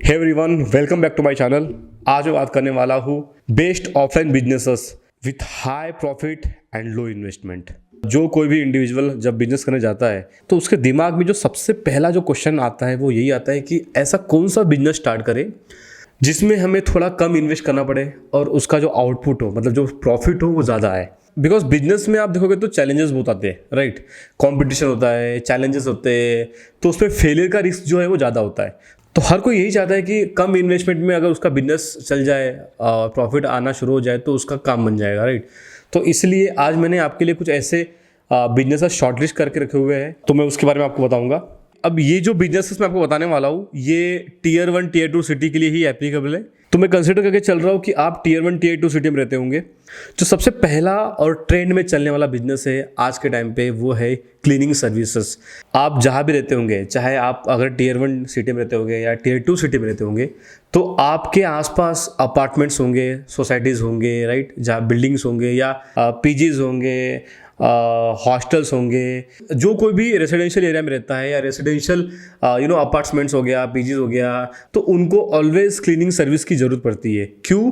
Hey everyone, welcome back to my channel. आज मैं बात करने वाला हूँ best offline businesses with high profit and low investment. जो कोई भी इंडिविजुअल जब बिजनेस करने जाता है तो उसके दिमाग में जो सबसे पहला जो क्वेश्चन आता है वो यही आता है कि ऐसा कौन सा बिजनेस स्टार्ट करें जिसमें हमें थोड़ा कम इन्वेस्ट करना पड़े और उसका जो आउटपुट हो, मतलब जो प्रॉफिट हो, वो ज़्यादा आए। बिकॉज बिजनेस में आप देखोगे तो चैलेंजेस बहुत आते हैं, राइट। कंपटीशन होता है, चैलेंजेस होते हैं, तो उसमें फेलियर का रिस्क जो है वो ज़्यादा होता है। तो हर कोई यही चाहता है कि कम इन्वेस्टमेंट में अगर उसका बिजनेस चल जाए, प्रॉफिट आना शुरू हो जाए तो उसका काम बन जाएगा, राइट। तो इसलिए आज मैंने आपके लिए कुछ ऐसे बिजनेस शॉर्टलिस्ट करके रखे हुए हैं, तो मैं उसके बारे में आपको बताऊंगा। अब ये जो बिजनेसेस मैं आपको बताने वाला हूँ ये टियर 1 टियर 2 सिटी के लिए ही एप्लीकेबल है। तो मैं कंसिडर करके चल रहा हूँ कि आप टियर 1 टियर 2 सिटी में रहते होंगे। जो सबसे पहला और ट्रेंड में चलने वाला बिजनेस है आज के टाइम पे वो है क्लीनिंग सर्विसेज। आप जहाँ भी रहते होंगे, चाहे आप अगर टियर 1 सिटी में रहते होंगे या टियर 2 सिटी में रहते होंगे, तो आपके आसपास अपार्टमेंट्स होंगे, सोसाइटीज़ होंगे, राइट, जहाँ बिल्डिंग्स होंगे या पीजीज होंगे, हॉस्टल्स होंगे। जो कोई भी रेसिडेंशियल एरिया में रहता है या रेसिडेंशियल अपार्टमेंट्स हो गया, पीजीज हो गया, तो उनको ऑलवेज क्लीनिंग सर्विस की ज़रूरत पड़ती है। क्यों?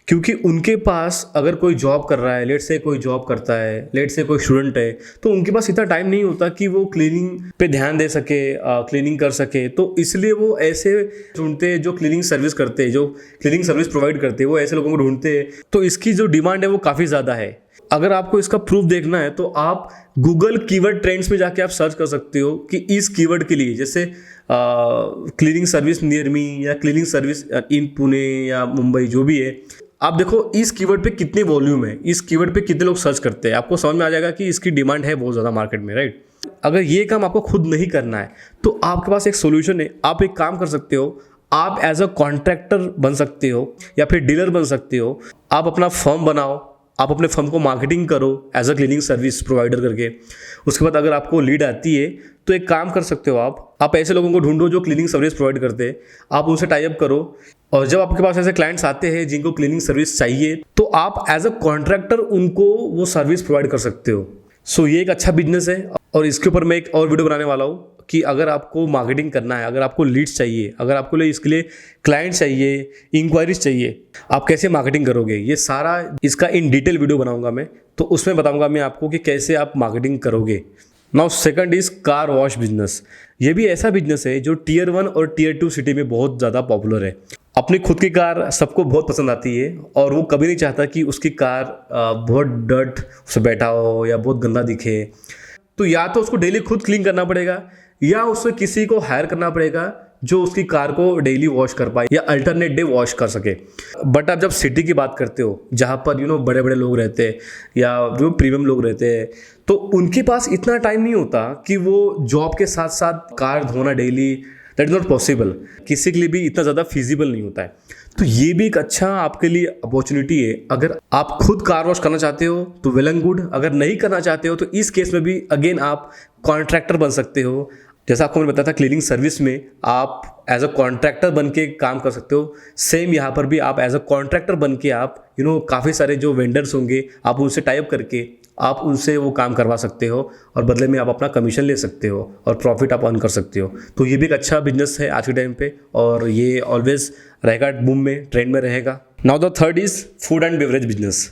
क्योंकि उनके पास अगर कोई जॉब कर रहा है, लेट से कोई जॉब करता है, लेट से कोई स्टूडेंट है, तो उनके पास इतना टाइम नहीं होता कि वो क्लीनिंग पे ध्यान दे सके, क्लीनिंग कर सके। तो इसलिए वो ऐसे ढूंढते हैं जो क्लीनिंग सर्विस करते हैं, जो क्लीनिंग सर्विस प्रोवाइड करते हैं, वो ऐसे लोगों को ढूंढते हैं। तो इसकी जो डिमांड है वो काफ़ी ज़्यादा है। अगर आपको इसका प्रूफ देखना है तो आप गूगल कीवर्ड ट्रेंड्स में जाके आप सर्च कर सकते हो कि इस कीवर्ड के लिए, जैसे क्लीनिंग सर्विस नियर मी या क्लीनिंग सर्विस इन पुणे या मुंबई, जो भी है, आप देखो इस कीवर्ड पे कितने वॉल्यूम है, इस कीवर्ड पे कितने लोग सर्च करते हैं। आपको समझ में आ जाएगा कि इसकी डिमांड है बहुत ज़्यादा मार्केट में, राइट। अगर ये काम आपको खुद नहीं करना है तो आपके पास एक सोल्यूशन है। आप एक काम कर सकते हो, आप एज अ कॉन्ट्रैक्टर बन सकते हो या फिर डीलर बन सकते हो। आप अपना फर्म बनाओ, आप अपने फर्म को मार्केटिंग करो as a cleaning service provider करके। उसके बाद अगर आपको लीड आती है तो एक काम कर सकते हो, आप ऐसे लोगों को ढूंढो जो क्लीनिंग सर्विस प्रोवाइड करते हैं, आप उनसे टाई अप करो। और जब आपके पास ऐसे क्लाइंट्स आते हैं जिनको क्लीनिंग सर्विस चाहिए, तो आप एज अ कॉन्ट्रैक्टर उनको वो सर्विस प्रोवाइड कर सकते हो। सो ये एक अच्छा बिजनेस है और इसके ऊपर मैं एक और वीडियो बनाने वाला हूँ कि अगर आपको मार्केटिंग करना है, अगर आपको लीड्स चाहिए, अगर आपको इसके लिए क्लाइंट चाहिए, इंक्वायरीज चाहिए, आप कैसे मार्केटिंग करोगे, ये सारा इसका इन डिटेल वीडियो बनाऊंगा मैं। तो उसमें बताऊंगा मैं आपको कि कैसे आप मार्केटिंग करोगे। Now second is car wash business. ये भी ऐसा बिजनेस है जो टियर 1 और टियर 2 सिटी में बहुत ज़्यादा पॉपुलर है। अपनी खुद की कार सबको बहुत पसंद आती है और वो कभी नहीं चाहता कि उसकी कार बहुत डर्ट से बैठा हो या बहुत गंदा दिखे। तो या तो उसको डेली खुद क्लीन करना पड़ेगा या उसे किसी को हायर करना पड़ेगा जो उसकी कार को डेली वॉश कर पाए या अल्टरनेट डे वॉश कर सके। बट आप जब सिटी की बात करते हो, जहाँ पर बड़े बड़े लोग रहते हैं या जो प्रीमियम लोग रहते हैं, तो उनके पास इतना टाइम नहीं होता कि वो जॉब के साथ साथ कार धोना daily, that is not possible. किसी के लिए भी इतना ज़्यादा फिजिबल नहीं होता है। तो ये भी एक अच्छा आपके लिए अपॉर्चुनिटी है। अगर आप खुद कार वॉश करना चाहते हो तो वेल एंड गुड, अगर नहीं करना चाहते हो तो इस केस में भी अगेन आप कॉन्ट्रैक्टर बन सकते हो। जैसा आपको मैंने बताया था, क्लीनिंग सर्विस में आप एज अ कॉन्ट्रैक्टर बन के काम कर सकते हो। सेम यहाँ पर भी आप एज अ कॉन्ट्रैक्टर बन के आप काफ़ी सारे जो वेंडर्स होंगे, आप उनसे टाई अप करके आप उनसे वो काम करवा सकते हो और बदले में आप अपना कमीशन ले सकते हो और प्रॉफिट आप अर्न कर सकते हो। तो ये भी एक अच्छा बिजनेस है आज के टाइम पे और ये ऑलवेज रहेगा बूम में, ट्रेंड में रहेगा। Now the third is food and beverage business.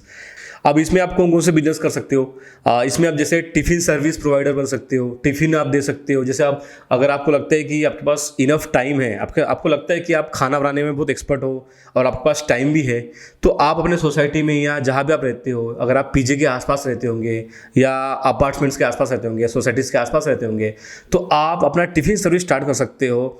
अब इसमें आप कौन कौन से बिजनेस कर सकते हो? इसमें आप जैसे टिफ़िन सर्विस प्रोवाइडर बन सकते हो, टिफ़िन आप दे सकते हो। जैसे आप, अगर आपको लगता है कि आपके पास इनफ टाइम है, आपको लगता है कि आप खाना बनाने में बहुत एक्सपर्ट हो और आपके पास टाइम भी है, तो आप अपने सोसाइटी में या जहाँ भी आप रहते हो, अगर आप पीजी के आसपास रहते होंगे या अपार्टमेंट्स के आसपास रहते होंगे या सोसाइटीज़ के आसपास रहते होंगे, तो आप अपना टिफ़िन सर्विस स्टार्ट कर सकते हो।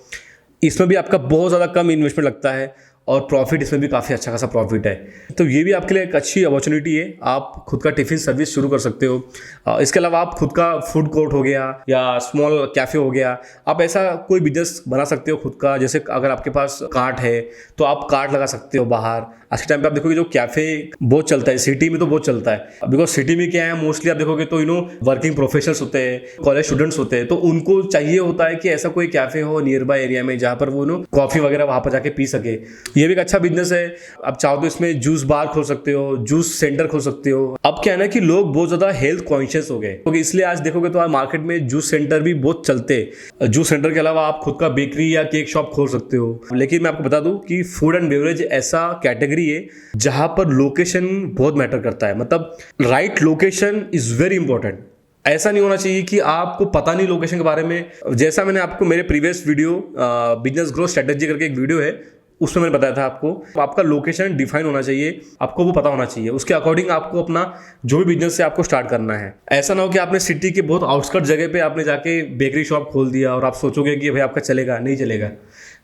इसमें भी आपका बहुत ज़्यादा कम इन्वेस्टमेंट लगता है और प्रॉफिट इसमें भी काफ़ी अच्छा खासा प्रॉफिट है। तो ये भी आपके लिए एक अच्छी अपॉर्चुनिटी है, आप खुद का टिफ़िन सर्विस शुरू कर सकते हो। इसके अलावा आप खुद का फूड कोर्ट हो गया या स्मॉल कैफ़े हो गया, आप ऐसा कोई बिजनेस बना सकते हो खुद का। जैसे अगर आपके पास कार्ट है तो आप कार्ट लगा सकते हो बाहर। आज के टाइम पे आप देखोगे जो कैफ़े बहुत चलता है, सिटी में तो बहुत चलता है, बिकॉज सिटी में क्या है, मोस्टली आप देखोगे तो वर्किंग प्रोफेशनल्स होते हैं, कॉलेज स्टूडेंट्स होते हैं, तो उनको चाहिए होता है कि ऐसा कोई कैफ़े हो नियर बाय एरिया में जहाँ पर वो कॉफ़ी वगैरह वहाँ पर जाके पी सके। ये भी एक अच्छा बिजनेस है। आप चाहो तो इसमें जूस बार खोल सकते हो, जूस सेंटर खोल सकते हो। अब क्या है ना कि लोग बहुत ज्यादा हेल्थ कॉन्शियस हो गए, क्योंकि इसलिए आज देखोगे तो मार्केट में जूस सेंटर भी बहुत चलते हैं। जूस सेंटर के अलावा आप खुद का बेकरी या केक शॉप खोल सकते हो। लेकिन मैं आपको बता दूं कि फूड एंड बेवरेज ऐसा कैटेगरी है जहां पर लोकेशन बहुत मैटर करता है। मतलब right location is very important. ऐसा नहीं होना चाहिए कि आपको पता नहीं लोकेशन के बारे में। जैसा मैंने आपको मेरे previous video business growth strategy करके एक वीडियो है, उसमें मैंने बताया था आपको आपका लोकेशन डिफाइन होना चाहिए, आपको वो पता होना चाहिए। उसके अकॉर्डिंग आपको अपना जो भी बिजनेस है आपको स्टार्ट करना है। ऐसा ना हो कि आपने सिटी के बहुत आउटस्कर्ट जगह पे आपने जाके बेकरी शॉप खोल दिया और आप सोचोगे कि भाई आपका चलेगा, नहीं चलेगा।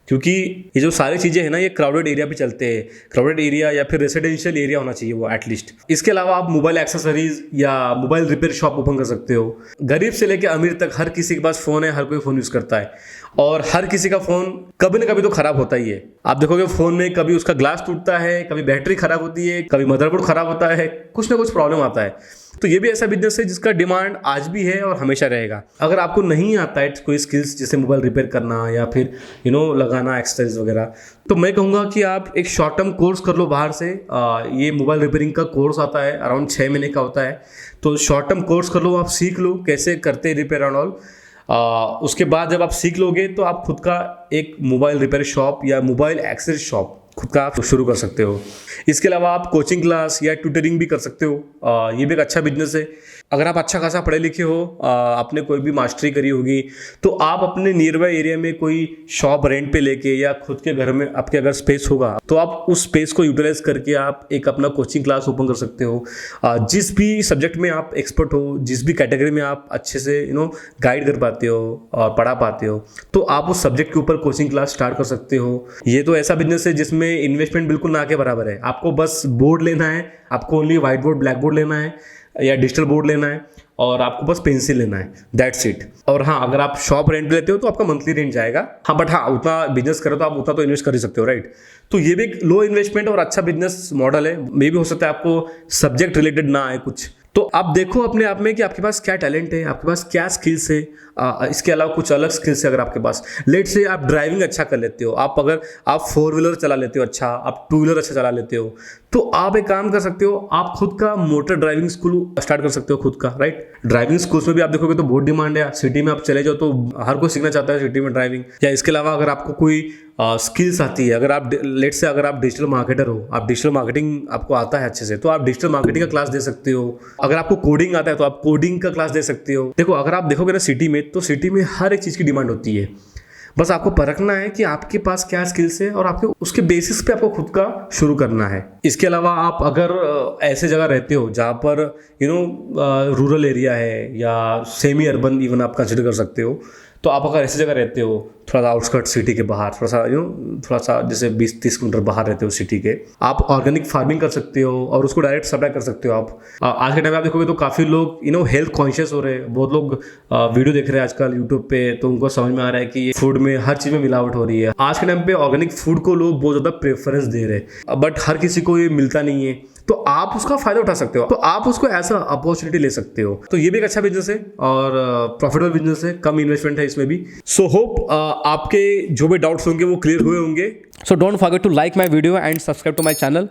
क्योंकि ये जो सारी चीज़ें हैं ना, ये क्राउडेड एरिया पे चलते हैं। क्राउडेड एरिया या फिर रेसिडेंशियल एरिया होना चाहिए वो एटलीस्ट। इसके अलावा आप मोबाइल एक्सेसरीज या मोबाइल रिपेयर शॉप ओपन कर सकते हो। गरीब से लेकर अमीर तक हर किसी के पास फ़ोन है, हर कोई फ़ोन यूज़ करता है और हर किसी का फ़ोन कभी ना कभी तो खराब होता ही है। आप देखोगे फ़ोन में कभी उसका ग्लास टूटता है, कभी बैटरी खराब होती है, कभी मदरबोर्ड खराब होता है, कुछ ना कुछ प्रॉब्लम आता है। तो ये भी ऐसा बिजनेस है जिसका डिमांड आज भी है और हमेशा रहेगा। अगर आपको नहीं आता है कोई स्किल्स जैसे मोबाइल रिपेयर करना या फिर लगाना एक्सरसाइज वगैरह, तो मैं कहूँगा कि आप एक शॉर्ट टर्म कोर्स कर लो बाहर से। ये मोबाइल रिपेयरिंग का कोर्स आता है, अराउंड 6 महीने का होता है। तो शॉर्ट टर्म कोर्स कर लो, आप सीख लो कैसे करते हैं रिपेयर एंड ऑल। उसके बाद जब आप सीख लोगे तो आप खुद का एक मोबाइल रिपेयर शॉप या मोबाइल एक्सेसरी शॉप खुद का आप शुरू कर सकते हो। इसके अलावा आप कोचिंग क्लास या ट्यूटरिंग भी कर सकते हो। ये भी एक अच्छा बिजनेस है। अगर आप अच्छा खासा पढ़े लिखे हो, आपने कोई भी मास्टरी करी होगी, तो आप अपने नियर बाय एरिया में कोई शॉप रेंट पे लेके या खुद के घर में आपके अगर स्पेस होगा तो आप उस स्पेस को यूटिलाइज करके आप एक अपना कोचिंग क्लास ओपन कर सकते हो। जिस भी सब्जेक्ट में आप एक्सपर्ट हो, जिस भी कैटेगरी में आप अच्छे से गाइड कर पाते हो और पढ़ा पाते हो, तो आप उस सब्जेक्ट के ऊपर कोचिंग क्लास स्टार्ट कर सकते हो। ये तो ऐसा बिजनेस है जिसमें इन्वेस्टमेंट बिल्कुल ना के बराबर है। आपको बस बोर्ड लेना है, आपको only white board black board लेना है या डिजिटल बोर्ड लेना है और आपको बस पेंसिल लेना है, दैट्स इट। और हाँ, अगर आप शॉप रेंट पे लेते हो तो आपका मंथली रेंट जाएगा। हाँ, बट हाँ, उतना बिजनेस करो तो आप उतना तो इन्वेस्ट कर ही सकते हो, राइट। तो ये भी एक लो इन्वेस्टमेंट और अच्छा बिजनेस मॉडल है। मे भी हो सकता है आपको सब्जेक्ट रिलेटेड ना आए कुछ, तो आप देखो अपने आप में कि आपके पास क्या टैलेंट है, आपके पास क्या स्किल्स है। इसके अलावा कुछ अलग स्किल्स है अगर आपके पास। लेट से आप ड्राइविंग अच्छा कर लेते हो, अगर आप 4 व्हीलर चला लेते हो अच्छा, आप 2 व्हीलर अच्छा चला लेते हो, तो आप एक काम कर सकते हो, आप खुद का मोटर ड्राइविंग स्कूल स्टार्ट कर सकते हो खुद का, राइट। ड्राइविंग स्कूल्स में भी आप देखोगे तो बहुत डिमांड है। सिटी में आप चले जाओ तो हर कोई सीखना चाहता है सिटी में ड्राइविंग। या इसके अलावा अगर आपको कोई स्किल्स आती है, अगर आप लेट से अगर आप डिजिटल मार्केटर हो, आप डिजिटल मार्केटिंग आपको आता है अच्छे से, तो आप डिजिटल मार्केटिंग का क्लास दे सकते हो। अगर आपको कोडिंग आता है तो आप कोडिंग का क्लास दे सकते हो। देखो, अगर आप देखोगे ना सिटी में, तो सिटी में हर एक चीज़ की डिमांड होती है। बस आपको परखना है कि आपके पास क्या स्किल्स है और आपके उसके बेसिस पे आपको खुद का शुरू करना है। इसके अलावा आप अगर ऐसे जगह रहते हो जहाँ पर रूरल एरिया है या सेमी अर्बन इवन आप कंसिडर कर सकते हो, तो आप अगर ऐसी जगह रहते हो थोड़ा सा आउटस्कर्ट सिटी के बाहर, थोड़ा सा जैसे 20-30 किलोमीटर बाहर रहते हो सिटी के, आप ऑर्गेनिक फार्मिंग कर सकते हो और उसको डायरेक्ट सप्लाई कर सकते हो। आप आज के टाइम में आप देखोगे तो काफ़ी लोग हेल्थ कॉन्शियस हो रहे हैं। बहुत लोग वीडियो देख रहे हैं आजकल यूट्यूब पे, तो उनको समझ में आ रहा है कि फूड में हर चीज़ में मिलावट हो रही है। आज के टाइम पे ऑर्गेनिक फूड को लोग बहुत ज़्यादा प्रेफरेंस दे रहे हैं, बट हर किसी को ये मिलता नहीं है। तो आप उसका फायदा उठा सकते हो, तो आप उसको ऐसा अपॉर्चुनिटी ले सकते हो। तो ये भी एक अच्छा बिजनेस है और प्रॉफिटेबल बिजनेस है, कम इन्वेस्टमेंट है इसमें भी। सो होप आपके जो भी डाउट्स होंगे वो क्लियर हुए होंगे। So don't forget to like my video and subscribe to my channel.